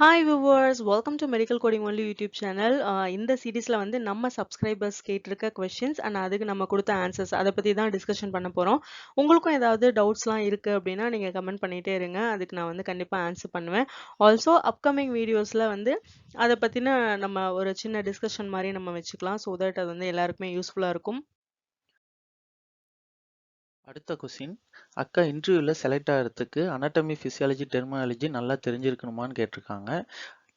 Hi viewers, welcome to medical coding only YouTube channel. இந்த சீரீஸில் வந்து நம்ம சப்ஸ்கிரைபர்ஸ் கேட்டிருக்க கொஷின்ஸ் அண்ட் அதுக்கு நம்ம கொடுத்த ஆன்சர்ஸ் அதை பற்றி தான் டிஸ்கஷன் பண்ண போகிறோம். உங்களுக்கும் ஏதாவது டவுட்ஸ்லாம் இருக்குது அப்படின்னா நீங்கள் கமெண்ட் பண்ணிகிட்டே இருங்க, அதுக்கு நான் வந்து கண்டிப்பாக ஆன்சர் பண்ணுவேன். ஆல்சோ அப்கமிங் வீடியோஸில் வந்து அதை பற்றின நம்ம ஒரு சின்ன டிஸ்கஷன் மாதிரி நம்ம வச்சுக்கலாம். ஸோ தட் அது வந்து எல்லாருக்குமே யூஸ்ஃபுல்லாக இருக்கும். அடுத்த கொஸ்டின், அக்கா இன்டர்வியூல செலக்ட் ஆகிறதுக்கு அனாட்டமி பிசியாலஜி டெர்மினாலஜி நல்லா தெரிஞ்சிருக்கணுமான்னு கேட்டிருக்காங்க.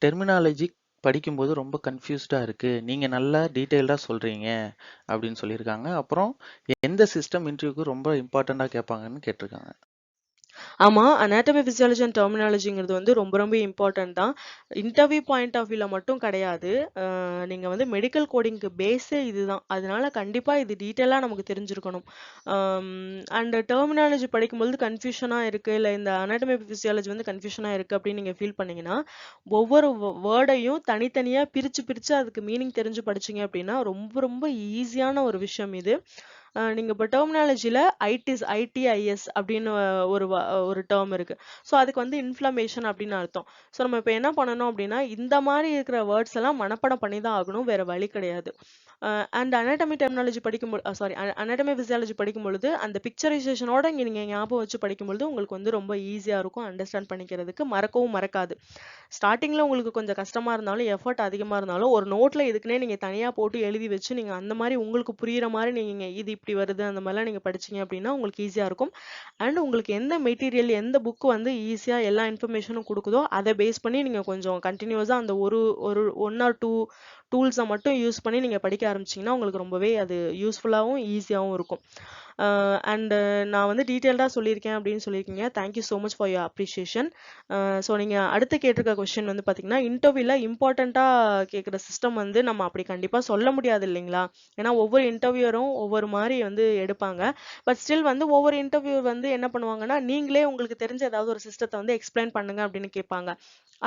டெர்மினாலஜி படிக்கும்போது ரொம்ப கன்ஃபியூஸ்டா இருக்கு, நீங்க நல்லா டீட்டெயில்டா சொல்றீங்க அப்படின்னு சொல்லியிருக்காங்க. அப்புறம் எந்த சிஸ்டம் இன்டர்வியூக்கு ரொம்ப இம்பார்ட்டண்டா கேட்பாங்கன்னு கேட்டிருக்காங்க. ஆமாம், அனாட்டமி பிசியாலஜி அண்ட் டெர்மினாலஜிங்கிறது வந்து ரொம்ப ரொம்ப இம்பார்ட்டன்ட் தான். இன்டர்வியூ பாயிண்ட் ஆஃப் வியூவில் மட்டும் கிடையாது. நீங்கள் வந்து மெடிக்கல் கோடிங்க்கு பேஸே இதுதான். அதனால கண்டிப்பாக இது டீட்டெயிலாக நமக்கு தெரிஞ்சிருக்கணும். அண்ட் டெர்மினாலஜி படிக்கும்போது கன்ஃபியூஷனாக இருக்குது, இல்லை இந்த அனாட்டமி பிசியாலஜி வந்து கன்ஃபியூஷனாக இருக்குது அப்படின்னு நீங்கள் ஃபீல் பண்ணீங்கன்னா, ஒவ்வொரு வேர்டையும் தனித்தனியாக பிரித்து பிரித்து அதுக்கு மீனிங் தெரிஞ்சு படிச்சீங்க அப்படின்னா ரொம்ப ரொம்ப ஈஸியான ஒரு விஷயம் இது. நீங்க இப்போ டெர்மினாலஜில ஐடிஐஎஸ் அப்படின்னு ஒரு டேர்ம் இருக்கு. ஸோ அதுக்கு வந்து இன்ஃப்ளமேஷன் அப்படின்னு அர்த்தம். ஸோ நம்ம இப்போ என்ன பண்ணணும் அப்படின்னா, இந்த மாதிரி இருக்கிற வேர்ட்ஸ் எல்லாம் மனப்பாடம் பண்ணி தான் ஆகணும், வேற வழி கிடையாது. அண்ட் அனாட்டமி டெர்மினாலஜி படிக்கும்போது அனாட்டமி பிசியாலஜி படிக்கும் பொழுது அந்த பிக்சரைசேஷனோட இங்க நீங்க ஞாபகம் வச்சு படிக்கும் பொழுது உங்களுக்கு வந்து ரொம்ப ஈஸியா இருக்கும் அண்டர்ஸ்டாண்ட் பண்ணிக்கிறதுக்கு, மறக்கவும் மறக்காது. ஸ்டார்டிங்ல உங்களுக்கு கொஞ்சம் கஷ்டமா இருந்தாலும், எஃபர்ட் அதிகமா இருந்தாலும், ஒரு நோட்ல இதுக்குன்னே நீங்க தனியா போட்டு எழுதி வச்சு நீங்க அந்த மாதிரி உங்களுக்கு புரியுற மாதிரி நீங்க இது இப்படி வருது அந்த மாதிரிலாம் நீங்க படிச்சீங்க அப்படின்னா உங்களுக்கு ஈஸியா இருக்கும். அண்ட் உங்களுக்கு எந்த மெட்டீரியல், எந்த புக் வந்து ஈஸியா எல்லா இன்ஃபர்மேஷனும் கொடுக்குதோ அதை பேஸ் பண்ணி நீங்க கொஞ்சம் கண்டினியூஸா அந்த ஒரு ஒரு 1 ஆர் 2 டூல்ஸை மட்டும் யூஸ் பண்ணி நீங்க படிக்க ஆரம்பிச்சீங்கன்னா உங்களுக்கு ரொம்பவே அது யூஸ்ஃபுல்லாகவும் ஈஸியாகவும் இருக்கும். அண்ட் நான் வந்து டீட்டெயில்டாக சொல்லியிருக்கேன் அப்படின்னு சொல்லியிருக்கீங்க. Thank you so much for your appreciation. So நீங்கள் அடுத்து கேட்டிருக்க கொஸ்டின் வந்து பார்த்தீங்கன்னா, இன்டர்வியூவில் இம்பார்ட்டண்ட்டாக கேட்குற சிஸ்டம் வந்து நம்ம அப்படி கண்டிப்பாக சொல்ல முடியாது இல்லைங்களா? ஏன்னா ஒவ்வொரு இன்டர்வியூரும் ஒவ்வொரு மாதிரி வந்து எடுப்பாங்க. பட் ஸ்டில் வந்து ஒவ்வொரு இன்டர்வியூ வந்து என்ன பண்ணுவாங்கன்னா, நீங்களே உங்களுக்கு தெரிஞ்ச ஏதாவது ஒரு சிஸ்டத்தை வந்து எக்ஸ்பிளைன் பண்ணுங்க அப்படின்னு கேட்பாங்க.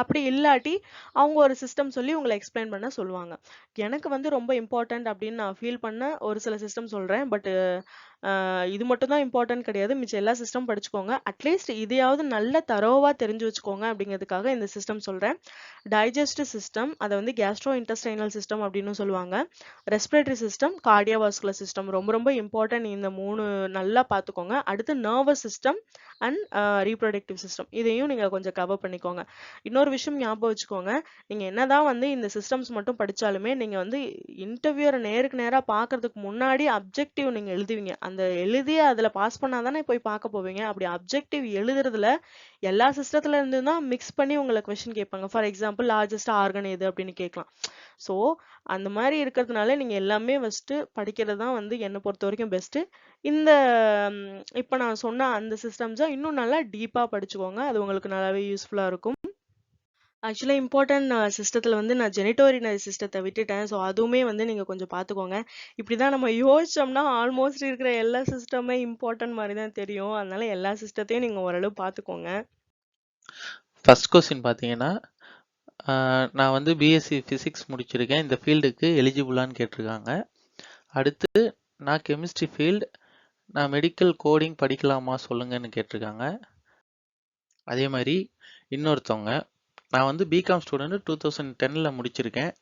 அப்படி இல்லாட்டி அவங்க ஒரு சிஸ்டம் சொல்லி உங்களை எக்ஸ்பிளைன் பண்ண சொல்லுவாங்க. எனக்கு வந்து ரொம்ப இம்பார்ட்டன்ட் அப்படின்னு நான் ஃபீல் பண்ண ஒரு சில சிஸ்டம் சொல்கிறேன். பட் இது மட்டும் தான் இம்பார்ட்டன்ட் கிடையாது, மிச்சம் எல்லா சிஸ்டம் படிச்சுக்கோங்க. அட்லீஸ்ட் இதையாவது நல்ல தரோவாக தெரிஞ்சு வச்சுக்கோங்க அப்படிங்கிறதுக்காக இந்த சிஸ்டம் சொல்கிறேன். டைஜஸ்டிவ் சிஸ்டம், அதை வந்து கேஸ்ட்ரோ இன்டெஸ்டைனல் சிஸ்டம் அப்படின்னு சொல்லுவாங்க. ரெஸ்பிரேட்டரி சிஸ்டம், கார்டியோவாஸ்குலர் சிஸ்டம் ரொம்ப ரொம்ப இம்பார்ட்டன்ட். இந்த 3 நல்லா பார்த்துக்கோங்க. அடுத்து nervous system and reproductive system, இதையும் நீங்கள் கொஞ்சம் கவர் பண்ணிக்கோங்க. இன்னொரு விஷயம் ஞாபகம் வச்சுக்கோங்க, நீங்கள் என்னதான் வந்து இந்த சிஸ்டம்ஸ் மட்டும் படித்தாலுமே நீங்கள் வந்து இன்டர்வியூரை நேருக்கு நேராக பார்க்கறதுக்கு முன்னாடி அப்ஜெக்டிவ் நீங்கள் எழுதுவீங்க. அந்த எழுதி அதில் பாஸ் பண்ணாதானே போய் பார்க்க போவீங்க. அப்படி அப்ஜெக்டிவ் எழுதுறதுல எல்லா சிஸ்டத்துல இருந்து தான் மிக்ஸ் பண்ணி உங்களை கொஸ்டின் கேட்பாங்க. ஃபார் எக்ஸாம்பிள், லார்ஜஸ்ட் ஆர்கன் எது அப்படின்னு கேட்கலாம். ஸோ அந்த மாதிரி இருக்கிறதுனால நீங்க எல்லாமே ஃபர்ஸ்ட் படிக்கிறது தான் வந்து என்னை பொறுத்த வரைக்கும் பெஸ்ட். இந்த இப்போ நான் சொன்ன அந்த சிஸ்டம்ஸை இன்னும் நல்லா டீப்பா படிச்சுக்கோங்க, அது உங்களுக்கு நல்லாவே யூஸ்ஃபுல்லா இருக்கும். ஆக்சுவலா இம்பார்ட்டன்ட் சிஸ்டத்துல வந்து நான் ஜெனிட்டோரினரி சிஸ்டத்தை விட்டுட்டேன். ஸோ அதுவுமே வந்து நீங்க கொஞ்சம் பார்த்துக்கோங்க. இப்படிதான் நம்ம யோசிச்சோம்னா ஆல்மோஸ்ட் இருக்கிற எல்லா சிஸ்டமே இம்பார்ட்டன்ட் மாதிரி தான் தெரியும். அதனால எல்லா சிஸ்டத்தையும் நீங்க ஓரளவு பார்த்துக்கோங்க. ஃபர்ஸ்ட் கொஸ்டின் பார்த்தீங்கன்னா, நான் வந்து பிஎஸ்சி ஃபிசிக்ஸ் முடிச்சிருக்கேன், இந்த ஃபீல்டுக்கு எலிஜிபிளான்னு கேட்டிருக்காங்க. அடுத்து, நான் கெமிஸ்ட்ரி ஃபீல்டு, நான் மெடிக்கல் கோடிங் படிக்கலாமா சொல்லுங்கன்னு கேட்டிருக்காங்க. அதே மாதிரி இன்னொருத்தவங்க, நான் வந்து பிகாம் ஸ்டூடெண்ட் 2010ல் முடிச்சிருக்கேன்,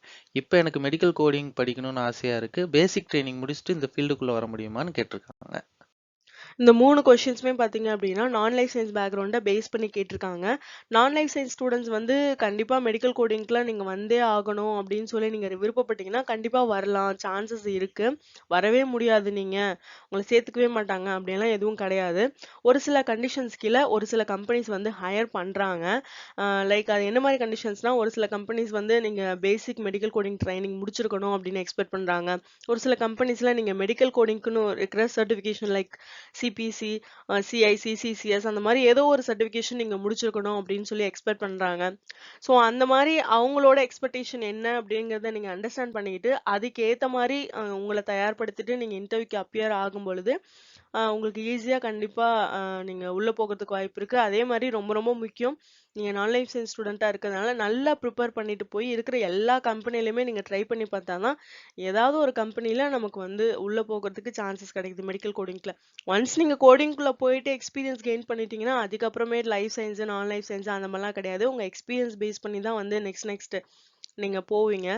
இப்போ எனக்கு மெடிக்கல் கோடிங் படிக்கணும்னு ஆசையாக இருக்குது, பேசிக் ட்ரைனிங் முடிச்சுட்டு இந்த ஃபீல்டுக்குள்ளே வர முடியுமான்னு கேட்டிருக்காங்க. இந்த 3 கொஸ்டின்ஸுமே பார்த்தீங்க அப்படின்னா நான் லைஃப் சயின்ஸ் பேக்ரவுண்டை பேஸ் பண்ணி கேட்டிருக்காங்க. நான் லைஃப் சயின்ஸ் ஸ்டூடெண்ட்ஸ் வந்து கண்டிப்பாக மெடிக்கல் கோடிங்க்குலாம் நீங்கள் வந்தே ஆகணும் அப்படின்னு சொல்லி நீங்கள் விருப்பப்பட்டீங்கன்னா கண்டிப்பாக வரலாம், சான்சஸ் இருக்குது. வரவே முடியாது, நீங்கள் உங்களை சேர்த்துக்கவே மாட்டாங்க அப்படின்லாம் எதுவும் கிடையாது. ஒரு சில கண்டிஷன்ஸ் கீழே ஒரு சில கம்பெனிஸ் வந்து ஹையர் பண்ணுறாங்க. லைக் அது என்ன மாதிரி கண்டிஷன்ஸ்னால், ஒரு சில கம்பெனிஸ் வந்து நீங்கள் பேசிக் மெடிக்கல் கோடிங் ட்ரைனிங் முடிச்சிருக்கணும் அப்படின்னு எக்ஸ்பெக்ட் பண்ணுறாங்க. ஒரு சில கம்பெனிஸில் நீங்கள் மெடிக்கல் கோடிங்க்குன்னு இருக்கிற certification like CPC, CIC, CCS அந்த மாதிரி ஏதோ ஒரு சர்டிஃபிகேஷன் நீங்க முடிச்சிருக்கணும் அப்படின்னு சொல்லி எக்ஸ்பெக்ட் பண்றாங்க. ஸோ அந்த மாதிரி அவங்களோட எக்ஸ்பெக்டேஷன் என்ன அப்படிங்கிறத நீங்க அண்டர்ஸ்டாண்ட் பண்ணிக்கிட்டு அதுக்கு ஏத்த மாதிரி உங்களை தயார்படுத்திட்டு நீங்க இன்டர்வியூக்கு அப்பியர் ஆகும் பொழுது உங்களுக்கு ஈஸியா கண்டிப்பா நீங்க உள்ள போகறதுக்கு வாய்ப்பு இருக்கு. அதே மாரி ரொம்ப ரொம்ப முக்கியம். நீங்க நான் லைஃப் சயன்ஸ் ஸ்டூடெண்ட்டா இருக்கிறதுனால நல்லா ப்ரிப்பேர் பண்ணிட்டு போய் இருக்கிற எல்லா கம்பெனிலயுமே நீங்க ட்ரை பண்ணி பார்த்தா தான், ஏதாவது ஒரு கம்பெனில நமக்கு வந்து உள்ள போகறதுக்கு சான்சஸ் கிடைக்குது மெடிக்கல் கோடிங்ல. ஒன்ஸ் நீங்க கோடிங்குள்ள போயிட்டு எக்ஸ்பீரியன்ஸ் கெயின் பண்ணிட்டீங்கன்னா, அதுக்கப்புறமே லைஃப் சயன்ஸ், நான் லைஃப் சயன்ஸ் அந்த மாரிலாம் கிடையாது. உங்க எக்ஸ்பீரியன்ஸ் பேஸ் பண்ணி தான் வந்து நெக்ஸ்ட் நீங்க போவீங்க.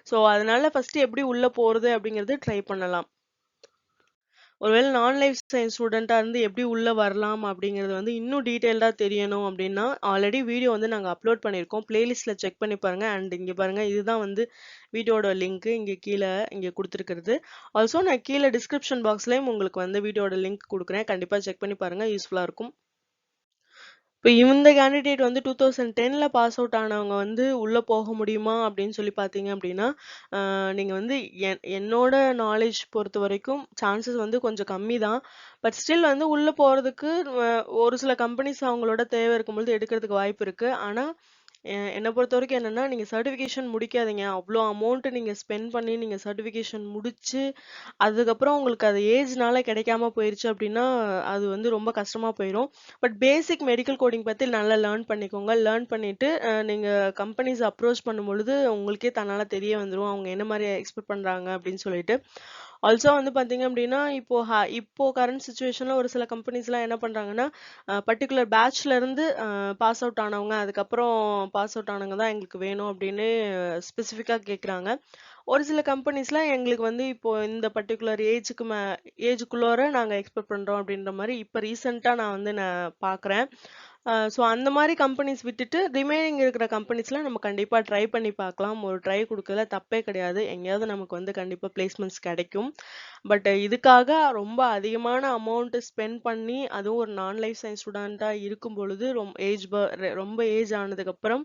ஸோ அதனால ஃபர்ஸ்ட் எப்படி உள்ள போறது அப்படிங்கிறது ட்ரை பண்ணலாம். ஒருவேளை நான் லைஃப் சயன்ஸ் ஸ்டூடெண்ட்டா இருந்து எப்படி உள்ள வரலாம் அப்படிங்கிறது வந்து இன்னும் டீட்டெயில்டா தெரியணும் அப்படின்னா, ஆல்ரெடி வீடியோ வந்து நாங்க அப்லோட் பண்ணியிருக்கோம். பிளேலிஸ்ட்ல செக் பண்ணி பாருங்க. அண்ட் இங்க பாருங்க இதுதான் வந்து வீடியோட லிங்க் இங்க கீழ இங்க குடுத்துருக்கிறது. ஆல்சோ நான் கீழ டிஸ்கிரிப்ஷன் பாக்ஸ்லயும் உங்களுக்கு வந்து வீடியோட லிங்க் குடுக்குறேன். கண்டிப்பா செக் பண்ணி பாருங்க. யூஸ்ஃபுல்லா இருக்கும். இப்ப இந்த கேண்டிடேட் வந்து 2010ல பாஸ் அவுட் ஆனவங்க வந்து உள்ள போக முடியுமா அப்படின்னு சொல்லி பார்த்தீங்க அப்படின்னா, நீங்க வந்து என்னோட நாலேட்ஜ் பொறுத்தவரைக்கும் சான்சஸ் வந்து கொஞ்சம் கம்மி தான். பட் ஸ்டில் வந்து உள்ள போறதுக்கு அ ஒரு சில கம்பெனிஸ் அவங்களோட தேவை இருக்கும்பொழுது எடுக்கிறதுக்கு வாய்ப்பு இருக்கு. ஆனா, என்ன பொறுத்தவரைக்கும் என்னன்னா, நீங்க சர்டிஃபிகேஷன் முடிக்காதீங்க. அவ்ளோ அமௌண்ட் நீங்க ஸ்பெண்ட் பண்ணி நீங்க சர்டிஃபிகேஷன் முடிச்சு அதுக்கப்புறம் உங்களுக்கு அது ஏஜ்னால கிடைக்காம போயிருச்சு அப்படின்னா, அது வந்து ரொம்ப கஷ்டமா போயிரும். பட் பேசிக் மெடிக்கல் கோடிங் பத்தி நல்லா லேர்ன் பண்ணிக்கோங்க. லேர்ன் பண்ணிட்டு நீங்க கம்பெனிஸ் அப்ரோச் பண்ணும்பொழுது உங்களுக்கே தன்னால தெரிய வந்துரும். அவங்க என்ன மாரி எக்ஸ்பெக்ட் பண்றாங்க அப்படின்னு சொல்லிட்டு. ஆல்சோ வந்து பார்த்தீங்க அப்படின்னா, இப்போ கரண்ட் சிச்சுவேஷன்ல ஒரு சில கம்பெனிஸ்லாம் என்ன பண்றாங்கன்னா, பர்ட்டிகுலர் பேட்ச்ல இருந்து பாஸ் அவுட் ஆனவங்க, அதுக்கப்புறம் பாஸ் அவுட் ஆனவங்க தான் எங்களுக்கு வேணும் அப்படின்னு ஸ்பெசிஃபிக்கா கேட்குறாங்க. ஒரு சில கம்பெனிஸ்லாம் எங்களுக்கு வந்து இப்போ இந்த பர்ட்டிகுலர் ஏஜுக்குள்ளார நாங்க எக்ஸ்பெக்ட் பண்றோம் அப்படின்ற மாரி இப்ப ரீசென்ட்டா நான் பார்க்குறேன். ஸோ அந்த மாரி கம்பெனிஸ் விட்டுட்டு ரிமைனிங் இருக்கிற கம்பெனிஸ்ல நம்ம கண்டிப்பா ட்ரை பண்ணி பார்க்கலாம். ஒரு ட்ரை குடுக்கறதுல தப்பே கிடையாது. எங்கேயாவது நமக்கு வந்து கண்டிப்பா பிளேஸ்மெண்ட்ஸ் கிடைக்கும். பட் இதுக்காக ரொம்ப அதிகமான அமௌண்ட் ஸ்பெண்ட் பண்ணி அதுவும் ஒரு நான் லைஃப் சயன்ஸ் ஸ்டூடெண்ட்டா இருக்கும் பொழுது ரொம்ப ஏஜ் ஆனதுக்கு அப்புறம்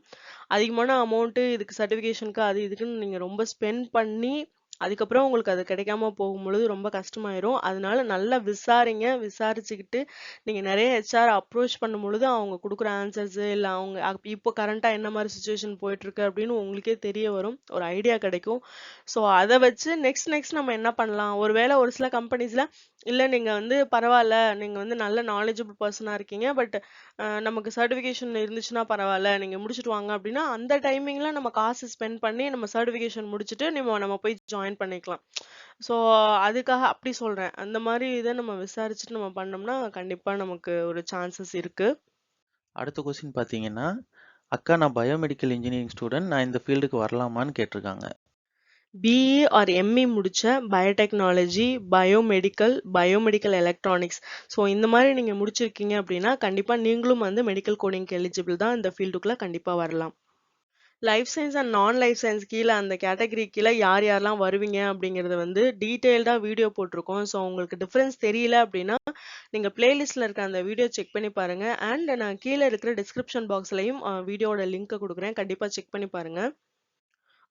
அதிகமான அமௌண்ட் இதுக்கு சர்டிஃபிகேஷனுக்கு அது இதுக்குன்னு நீங்க ரொம்ப ஸ்பெண்ட் பண்ணி அதுக்கப்புறம் உங்களுக்கு அது கிடைக்காம போகும்பொழுது ரொம்ப கஷ்டமாயிரும். அதனால நல்லா விசாரிங்க. விசாரிச்சுக்கிட்டு நீங்க நெறைய ஹெச்ஆர் அப்ரோச் பண்ணும்பொழுது அவங்க குடுக்குற ஆன்சர்ஸ் இல்ல அவங்க இப்போ கரண்ட்டா என்ன மாரி சிச்சுவேஷன் போயிட்டு இருக்கு அப்படின்னு உங்களுக்கே தெரிய வரும். ஒரு ஐடியா கிடைக்கும். ஸோ அத வச்சு நெக்ஸ்ட் நம்ம என்ன பண்ணலாம்? ஒருவேளை ஒரு சில கம்பெனிஸ்ல இல்ல நீங்க வந்து பரவால்ல. நீங்க வந்து நல்ல நாலேட்ஜபிள் பெர்சனா இருக்கீங்க. பட் நமக்கு சர்டிஃபிகேஷன் இருந்துச்சுன்னா பரவால்ல. நீங்க முடிச்சுட்டு வாங்க அப்படின்னா, அந்த டைமிங்ல நம்ம காசு ஸ்பெண்ட் பண்ணி நம்ம சர்டிஃபிகேஷன் முடிச்சுட்டு நம்ம போய் ஜாயின் பண்ணிக்கலாம். ஸோ அதுக்காக அப்படி சொல்றேன். அந்த மாரி இத நம்ம விசாரிச்சுட்டு நம்ம பண்ணோம்னா, கண்டிப்பா நமக்கு ஒரு சான்சஸ் இருக்கு. அடுத்த கொஸ்டின் பார்த்தீங்கன்னா, அக்கா நான் பயோமெடிக்கல் இன்ஜினியரிங் ஸ்டூடண்ட். நான் இந்த ஃபீல்டுக்கு வரலாமான்னு கேட்டிருக்காங்க. பிஇ ஆர் எம்இ முடிச்ச பயோடெக்னாலஜி, பயோமெடிக்கல் எலக்ட்ரானிக்ஸ். ஸோ இந்த மாரி நீங்க முடிச்சிருக்கீங்க அப்படின்னா, கண்டிப்பா நீங்களும் வந்து மெடிக்கல் கோடிங்க்கு எலிஜிபிள் தான். இந்த ஃபீல்டுக்குள்ள கண்டிப்பா வரலாம். லைஃப் சயன்ஸ் அண்ட் நான் லைஃப் சயன்ஸ் கீழ அந்த கேட்டகரி கீழ யார் யாரெல்லாம் வருவீங்க அப்படிங்கிறத வந்து டீட்டெயில்டா வீடியோ போட்டிருக்கோம். ஸோ உங்களுக்கு டிஃபரன்ஸ் தெரியல அப்படின்னா, நீங்க பிளேலிஸ்ட்ல இருக்க அந்த வீடியோ செக் பண்ணி பாருங்க. அண்ட் நான் கீழ இருக்கிற டிஸ்கிரிப்ஷன் பாக்ஸ்லயும் வீடியோவோட லிங்க்க குடுக்குறேன். கண்டிப்பா செக் பண்ணி பாருங்க.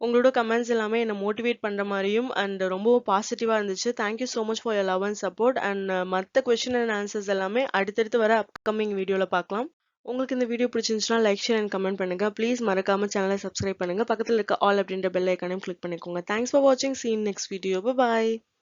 உங்களோட கமெண்ட்ஸ் எல்லாமே என்ன மோட்டிவேட் பண்ற மாரியும் அண்ட் ரொம்பவும் பாசிட்டிவா இருந்துச்சு. Thank you so much for your love and support. And மத்த கொஸ்டின் அண்ட் ஆன்சர்ஸ் எல்லாமே அடுத்தடுத்து வர அப்கமிங் வீடியோல பார்க்கலாம். உங்களுக்கு இந்த வீடியோ பிடிச்சிருந்துச்சுன்னா லைக், ஷேர் அண்ட் கமெண்ட் பண்ணுங்க. ப்ளீஸ் மறக்காம சேனலை சப்ஸ்கிரைப் பண்ணுங்க. பக்கத்துல இருக்க ஆல் அப்படின்ற பெல் ஐக்கானையும் கிளிக் பண்ணிக்கோங்க. தேங்க்ஸ் ஃபார் வாட்சிங். சீ இன் நெக்ஸ்ட் வீடியோ. பை.